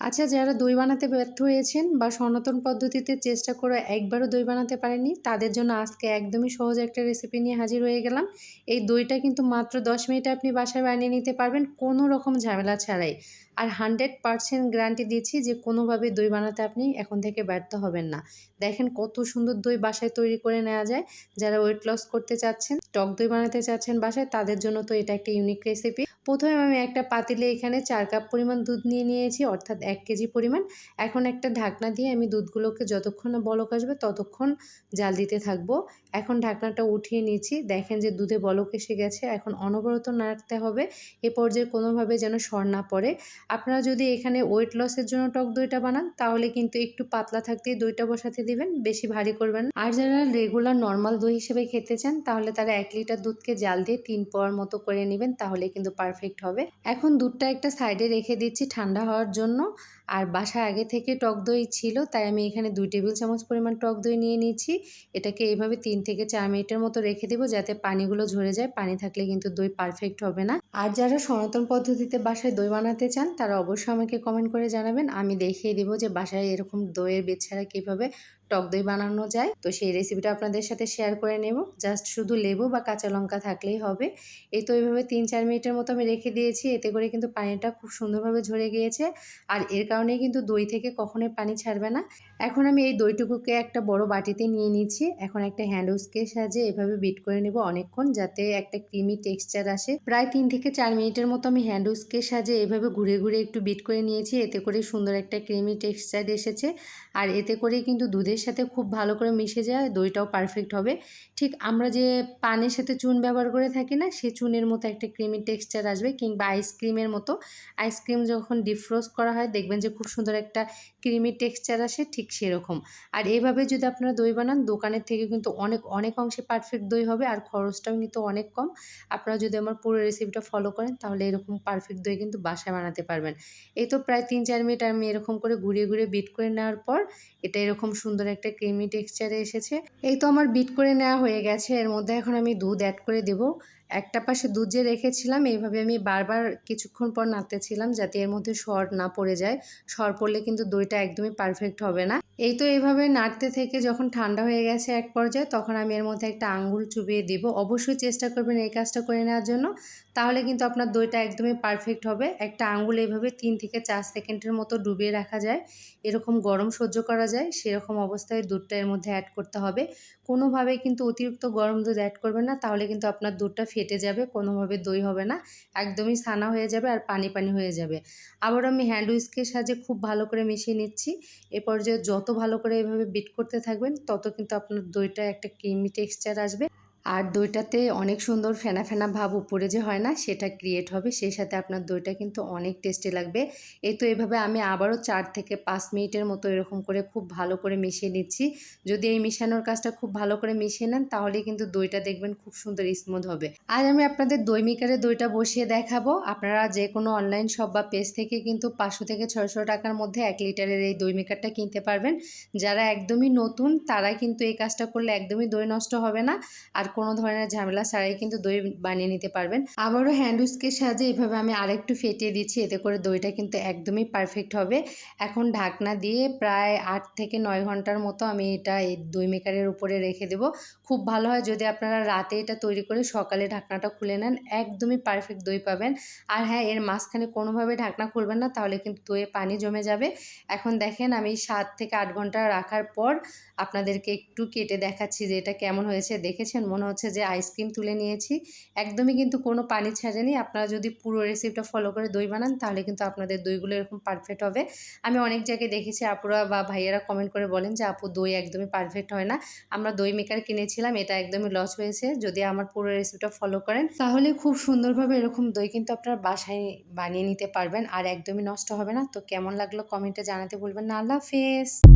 আচ্ছা, যারা দই বানাতে ব্যর্থ হয়েছেন বা সনাতন পদ্ধতিতে চেষ্টা করে একবারও দই বানাতে পারেননি, তাদের জন্য আজকে একদমই সহজ একটা রেসিপি নিয়ে হাজির হয়ে গেলাম। এই দইটা কিন্তু মাত্র ১০ মিনিটে আপনি বাসায় বানিয়ে নিতে পারবেন কোনো রকম ঝামেলা ছাড়াই। আর 100% গ্যারান্টি দিচ্ছি যে কোনোভাবে দই বানাতে আপনি এখন থেকে ব্যর্থ হবেন না। দেখেন কত সুন্দর দই বাসায় তৈরি করে নেওয়া যায়। যারা ওয়েট লস করতে চাচ্ছেন, টক দই বানাতে চাচ্ছেন বাসায়, তাদের জন্য তো এটা একটা ইউনিক রেসিপি। প্রথমে আমি একটা পাতিলে এখানে ৪ কাপ পরিমাণ দুধ নিয়ে নিয়েছি, অর্থাৎ ১ কেজি পরিমাণ। এখন একটা ঢাকনা দিয়ে আমি দুধগুলোকে যতক্ষণ না বলক আসবে ততক্ষণ জাল দিতে থাকবো। এখন ঢাকনাটা উঠিয়ে নিচ্ছি। দেখেন যে দুধে বলক এসে গেছে। এখন অনবরত নাড়তে হবে। এ পর্যায়ে কোনোভাবে যেন সর না পড়ে। আপনারা যদি এখানে ওয়েট লসের জন্য টক দইটা বানান, তাহলে কিন্তু একটু পাতলা থাকতেই দইটা বসাতে দিবেন, বেশি ভারী করবেন না। আর যারা রেগুলার নর্মাল দই হিসেবে খেতে চান, তাহলে তারা ১ লিটার দুধকে জাল দিয়ে ৩ পোয়ার মতো করে নেবেন, তাহলে কিন্তু পারফেক্ট হবে। এখন দুধটা একটা সাইডে রেখে দিচ্ছি ঠান্ডা হওয়ার জন্য। আর বাসায় আগে থেকে টক দই ছিল, তাই আমি এখানে ২ টেবিল চামচ পরিমাণ টক দই নিয়ে নিচ্ছি। এটাকে এইভাবে ৩ থেকে ৪ মিনিটের মতো রেখে দেবো, যাতে পানিগুলো ঝরে যায়। পানি থাকলে কিন্তু দই পারফেক্ট হবে না। আর যারা সনাতন পদ্ধতিতে বাসায় দই বানাতে চান, তারা অবশ্যই আমাকে কমেন্ট করে জানাবেন। আমি দেখিয়ে দেবো যে বাসায় এরকম দইয়ের বেদ ছাড়া কীভাবে টক দই বানানো যায়। তো সেই রেসিপিটা আপনাদের সাথে শেয়ার করে নেব। জাস্ট শুধু লেবু বা কাঁচা লঙ্কা থাকলেই হবে। এই তো এইভাবে ৩-৪ মিনিটের মতো আমি রেখে দিয়েছি। এতে করে কিন্তু পানিটা খুব সুন্দরভাবে ঝরে গিয়েছে। আর এর কারণেই কিন্তু দই থেকে কখনোই পানি ছাড়বে না। এখন আমি এই দইটুকুকে একটা বড় বাটিতে নিয়ে নিচ্ছি। এখন একটা হ্যান্ড উইস্কের সাহায্যে এভাবে বিট করে নেব অনেকক্ষণ, যাতে একটা ক্রিমি টেক্সচার আসে। প্রায় ৩ থেকে ৪ মিনিটের মতো আমি হ্যান্ড উইস্কের সাহায্যে এভাবে ঘুরে ঘুরে একটু বিট করে নিয়েছি। এতে করে সুন্দর একটা ক্রিমি টেক্সচার এসেছে। আর এতে করেই কিন্তু দুধের সাথে খুব ভালো করে মিশে যায়, দইটাও পারফেক্ট হবে। ঠিক আমরা যে পানের সাথে চুন ব্যবহার করে থাকি না, সেই চুনের মতো একটা ক্রিমি টেক্সচার আসবে, কিংবা আইসক্রিমের মতো। আইসক্রিম যখন ডিফ্রোস্ট করা হয়, দেখবেন যে খুব সুন্দর একটা ক্রিমি টেক্সচার আসে, ঠিক সেরকম। আর এইভাবে যদি আপনারা দই বানান, দোকানের থেকে কিন্তু অনেক অনেক অংশে পারফেক্ট দই হবে, আর খরচটাও কিন্তু অনেক কম। আপনারা যদি আমার পুরো রেসিপিটা ফলো করেন, তাহলে এরকম পারফেক্ট দই কিন্তু বাসায় বানাতে পারবেন। এই তো প্রায় ৩-৪ মিনিট আমি এরকম করে ঘুরিয়ে ঘুরিয়ে বিট করে নেওয়ার পর এটা এরকম সুন্দর একটা ক্রিমি টেক্সচারে এসেছে। এই তো আমার বিট করে নেওয়া হয়ে গেছে। এর মধ্যে এখন আমি দুধ অ্যাড করে দেব। একটা পাশে দুধ যে রেখেছিলাম, এইভাবে আমি বারবার কিছুক্ষণ পর নাড়তেছিলাম, যাতে এর মধ্যে সর না পড়ে যায়। সর পড়লে কিন্তু দইটা একদমই পারফেক্ট হবে না। এই তো এইভাবে নাড়তে থেকে যখন ঠান্ডা হয়ে গেছে এক পর্যায়ে, তখন আমি এর মধ্যে একটা আঙ্গুল চুবিয়ে দিব। অবশ্যই চেষ্টা করবেন এই কাজটা করে নেওয়ার জন্য, তাহলে কিন্তু আপনার দইটা একদমই পারফেক্ট হবে। একটা আঙ্গুল এইভাবে ৩ থেকে ৪ সেকেন্ডের মতো ডুবিয়ে রাখা যায়। এরকম গরম সহ্য করা যায়, সেরকম অবস্থায় দুধটা এর মধ্যে অ্যাড করতে হবে। কোনোভাবেই কিন্তু অতিরিক্ত গরম দুধ অ্যাড করবেন না, তাহলে কিন্তু আপনার দুধটা ফেটে যাবে, কোনোভাবে দই হবে না, একদমই ছানা হয়ে যাবে আর পানি পানি হয়ে যাবে। আবার আমি হ্যান্ড উইস্কের সাহায্যে খুব ভালো করে মিশিয়ে নিচ্ছি। এ পর্যায়ে যত ভালো করে এভাবে বিট করতে থাকবেন, তত কিন্তু আপনার দইটা একটা ক্রিমি টেক্সচার আসবে। আর দইটাতে অনেক সুন্দর ফেনা ফেনা ভাব উপরে যে হয় না, সেটা ক্রিয়েট হবে। সেই সাথে আপনার দইটা কিন্তু অনেক টেস্টি লাগবে। এই তো এভাবে আমি আবারও ৪ থেকে ৫ মিনিটের মতো এরকম করে খুব ভালো করে মিশিয়ে নিচ্ছি। যদি এই মিশানোর কাজটা খুব ভালো করে মিশিয়ে নেন, তাহলে কিন্তু দইটা দেখবেন খুব সুন্দর স্মুথ হবে। আজ আমি আপনাদের দই মেকারে দইটা বসিয়ে দেখাবো। আপনারা যে কোনো অনলাইন শপ বা পেজ থেকে কিন্তু ৫০০ থেকে ৬০০ টাকার মধ্যে ১ লিটারের এই দই মেকারটা কিনতে পারবেন। যারা একদমই নতুন, তারা কিন্তু এই কাজটা করলে একদমই দই নষ্ট হবে না, আর কোনো ধরনের ঝামেলা ছাড়াই কিন্তু দই বানিয়ে নিতে পারবেন। আবারও হ্যান্ড উইস্কের সাহায্যে এভাবে আমি আরেকটু ফেটিয়ে দিচ্ছি, এতে করে দইটা কিন্তু একদমই পারফেক্ট হবে। এখন ঢাকনা দিয়ে প্রায় ৮ থেকে ৯ ঘন্টার মতো আমি এটা এই দই মেকারের উপরে রেখে দেব। খুব ভালো হয় যদি আপনারা রাতে এটা তৈরি করে সকালে ঢাকনাটা খুলে নেন, একদমই পারফেক্ট দই পাবেন। আর হ্যাঁ, এর মাঝখানে কোনোভাবে ঢাকনা খুলবেন না, তাহলে কিন্তু দইয়ে পানি জমে যাবে। এখন দেখেন আমি ৭ থেকে ৮ ঘন্টা রাখার পর আপনাদেরকে একটু কেটে দেখাচ্ছি যে এটা কেমন হয়েছে। দেখেছেন, মনে হচ্ছে যে আইসক্রিম তুলে নিয়েছি। একদমই কিন্তু কোনো পানি ছাড়েনি। আপনারা যদি পুরো রেসিপিটা ফলো করে দই বানান, তাহলে কিন্তু আপনাদের দইগুলো এরকম পারফেক্ট হবে। আমি অনেক জায়গায় দেখেছি আপুরা বা ভাইয়ারা কমেন্ট করে বলেন যে আপু, দই একদমই পারফেক্ট হয় না। আমরা দই মেকার কিনেছিলাম, এটা একদমই লস হয়েছে। যদি আমার পুরো রেসিপিটা ফলো করেন, তাহলে খুব সুন্দরভাবে এরকম দই কিন্তু আপনার বাসায় বানিয়ে নিতে পারবেন, আর একদমই নষ্ট হবে না। তো কেমন লাগলো কমেন্টে জানাতে ভুলবেন না। আল্লাহ হাফেজ।